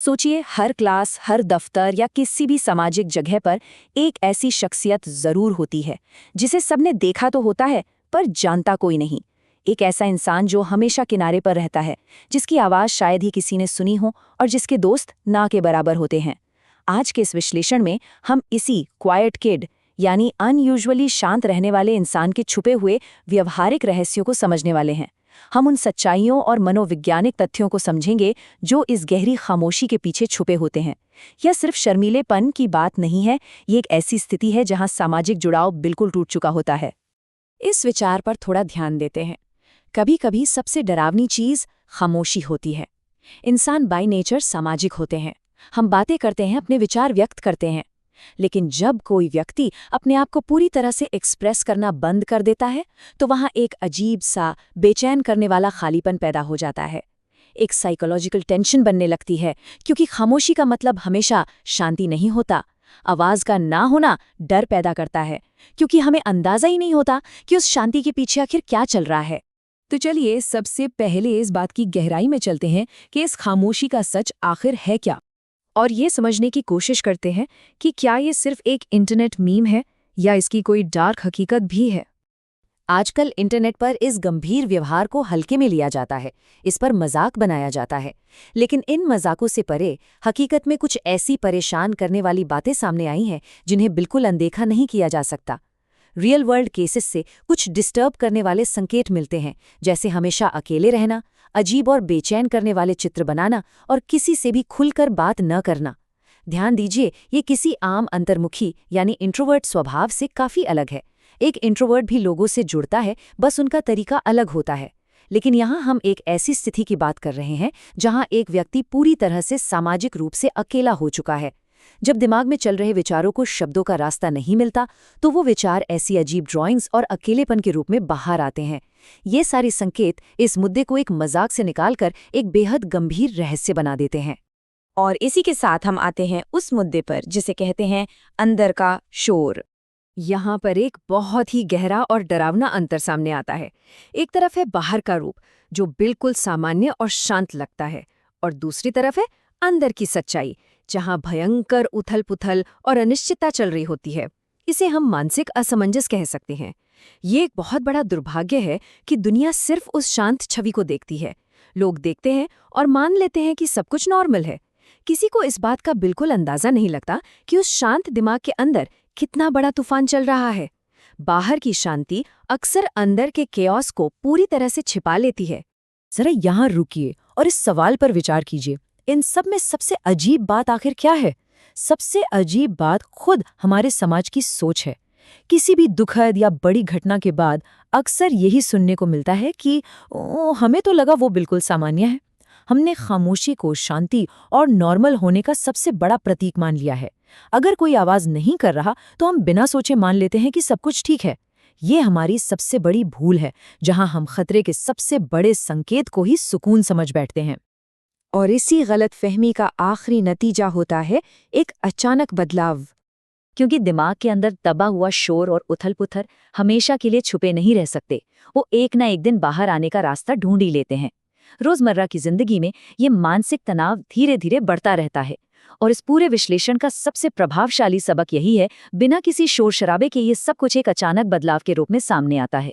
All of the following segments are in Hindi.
सोचिए, हर क्लास, हर दफ्तर या किसी भी सामाजिक जगह पर एक ऐसी शख्सियत जरूर होती है जिसे सबने देखा तो होता है पर जानता कोई नहीं। एक ऐसा इंसान जो हमेशा किनारे पर रहता है, जिसकी आवाज़ शायद ही किसी ने सुनी हो और जिसके दोस्त ना के बराबर होते हैं। आज के इस विश्लेषण में हम इसी क्वाइट किड यानी अनयूजुअली शांत रहने वाले इंसान के छुपे हुए व्यवहारिक रहस्यों को समझने वाले हैं। हम उन सच्चाइयों और मनोवैज्ञानिक तथ्यों को समझेंगे जो इस गहरी खामोशी के पीछे छुपे होते हैं। यह सिर्फ शर्मीलेपन की बात नहीं है, ये एक ऐसी स्थिति है जहां सामाजिक जुड़ाव बिल्कुल टूट चुका होता है। इस विचार पर थोड़ा ध्यान देते हैं। कभी कभी सबसे डरावनी चीज खामोशी होती है। इंसान बाय नेचर सामाजिक होते हैं। हम बातें करते हैं, अपने विचार व्यक्त करते हैं। लेकिन जब कोई व्यक्ति अपने आप को पूरी तरह से एक्सप्रेस करना बंद कर देता है, तो वहां एक अजीब सा बेचैन करने वाला खालीपन पैदा हो जाता है। एक साइकोलॉजिकल टेंशन बनने लगती है, क्योंकि खामोशी का मतलब हमेशा शांति नहीं होता। आवाज का ना होना डर पैदा करता है, क्योंकि हमें अंदाजा ही नहीं होता कि उस शांति के पीछे आखिर क्या चल रहा है। तो चलिए सबसे पहले इस बात की गहराई में चलते हैं कि इस खामोशी का सच आखिर है क्या, और ये समझने की कोशिश करते हैं कि क्या ये सिर्फ एक इंटरनेट मीम है या इसकी कोई डार्क हकीकत भी है। आजकल इंटरनेट पर इस गंभीर व्यवहार को हल्के में लिया जाता है, इस पर मजाक बनाया जाता है। लेकिन इन मजाकों से परे हकीकत में कुछ ऐसी परेशान करने वाली बातें सामने आई हैं जिन्हें बिल्कुल अनदेखा नहीं किया जा सकता। रियल वर्ल्ड केसेस से कुछ डिस्टर्ब करने वाले संकेत मिलते हैं, जैसे हमेशा अकेले रहना, अजीब और बेचैन करने वाले चित्र बनाना और किसी से भी खुलकर बात न करना। ध्यान दीजिए, ये किसी आम अंतर्मुखी यानी इंट्रोवर्ट स्वभाव से काफी अलग है। एक इंट्रोवर्ट भी लोगों से जुड़ता है, बस उनका तरीका अलग होता है। लेकिन यहाँ हम एक ऐसी स्थिति की बात कर रहे हैं जहाँ एक व्यक्ति पूरी तरह से सामाजिक रूप से अकेला हो चुका है। जब दिमाग में चल रहे विचारों को शब्दों का रास्ता नहीं मिलता, तो वो विचार ऐसी अजीब ड्राइंग्स और अकेलेपन के रूप में बाहर आते हैं। ये सारे संकेत इस मुद्दे को एक मजाक से निकालकर एक बेहद गंभीर रहस्य बना देते हैं। और इसी के साथ हम आते हैं उस मुद्दे पर जिसे कहते हैं अंदर का शोर। यहाँ पर एक बहुत ही गहरा और डरावना अंतर सामने आता है। एक तरफ है बाहर का रूप, जो बिल्कुल सामान्य और शांत लगता है, और दूसरी तरफ है अंदर की सच्चाई, जहाँ भयंकर उथल-पुथल और अनिश्चितता चल रही होती है। इसे हम मानसिक असमंजस कह सकते हैं। ये एक बहुत बड़ा दुर्भाग्य है कि दुनिया सिर्फ उस शांत छवि को देखती है। लोग देखते हैं और मान लेते हैं कि सब कुछ नॉर्मल है। किसी को इस बात का बिल्कुल अंदाजा नहीं लगता कि उस शांत दिमाग के अंदर कितना बड़ा तूफान चल रहा है। बाहर की शांति अक्सर अंदर के केओस को पूरी तरह से छिपा लेती है। जरा यहाँ रुकिए और इस सवाल पर विचार कीजिए, इन सब में सबसे अजीब बात आखिर क्या है? सबसे अजीब बात खुद हमारे समाज की सोच है। किसी भी दुखद या बड़ी घटना के बाद अक्सर यही सुनने को मिलता है कि हमें तो लगा वो बिल्कुल सामान्य है। हमने खामोशी को शांति और नॉर्मल होने का सबसे बड़ा प्रतीक मान लिया है। अगर कोई आवाज नहीं कर रहा तो हम बिना सोचे मान लेते हैं कि सब कुछ ठीक है। ये हमारी सबसे बड़ी भूल है, जहां हम खतरे के सबसे बड़े संकेत को ही सुकून समझ बैठते हैं। और इसी गलतफहमी का आखिरी नतीजा होता है एक अचानक बदलाव, क्योंकि दिमाग के अंदर दबा हुआ शोर और उथल-पुथल हमेशा के लिए छुपे नहीं रह सकते। वो एक ना एक दिन बाहर आने का रास्ता ढूंढ ही लेते हैं। रोजमर्रा की जिंदगी में ये मानसिक तनाव धीरे धीरे बढ़ता रहता है, और इस पूरे विश्लेषण का सबसे प्रभावशाली सबक यही है, बिना किसी शोर शराबे के ये सब कुछ एक अचानक बदलाव के रूप में सामने आता है।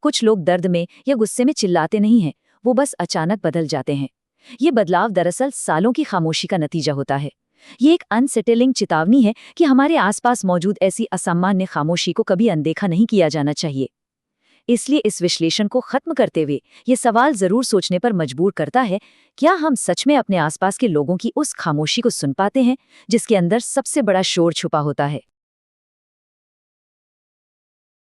कुछ लोग दर्द में या गुस्से में चिल्लाते नहीं हैं, वो बस अचानक बदल जाते हैं। ये बदलाव दरअसल सालों की खामोशी का नतीजा होता है। ये एक अनसेटलिंग चेतावनी है कि हमारे आसपास मौजूद ऐसी असामान्य खामोशी को कभी अनदेखा नहीं किया जाना चाहिए। इसलिए इस विश्लेषण को खत्म करते हुए ये सवाल जरूर सोचने पर मजबूर करता है, क्या हम सच में अपने आसपास के लोगों की उस खामोशी को सुन पाते हैं जिसके अंदर सबसे बड़ा शोर छुपा होता है?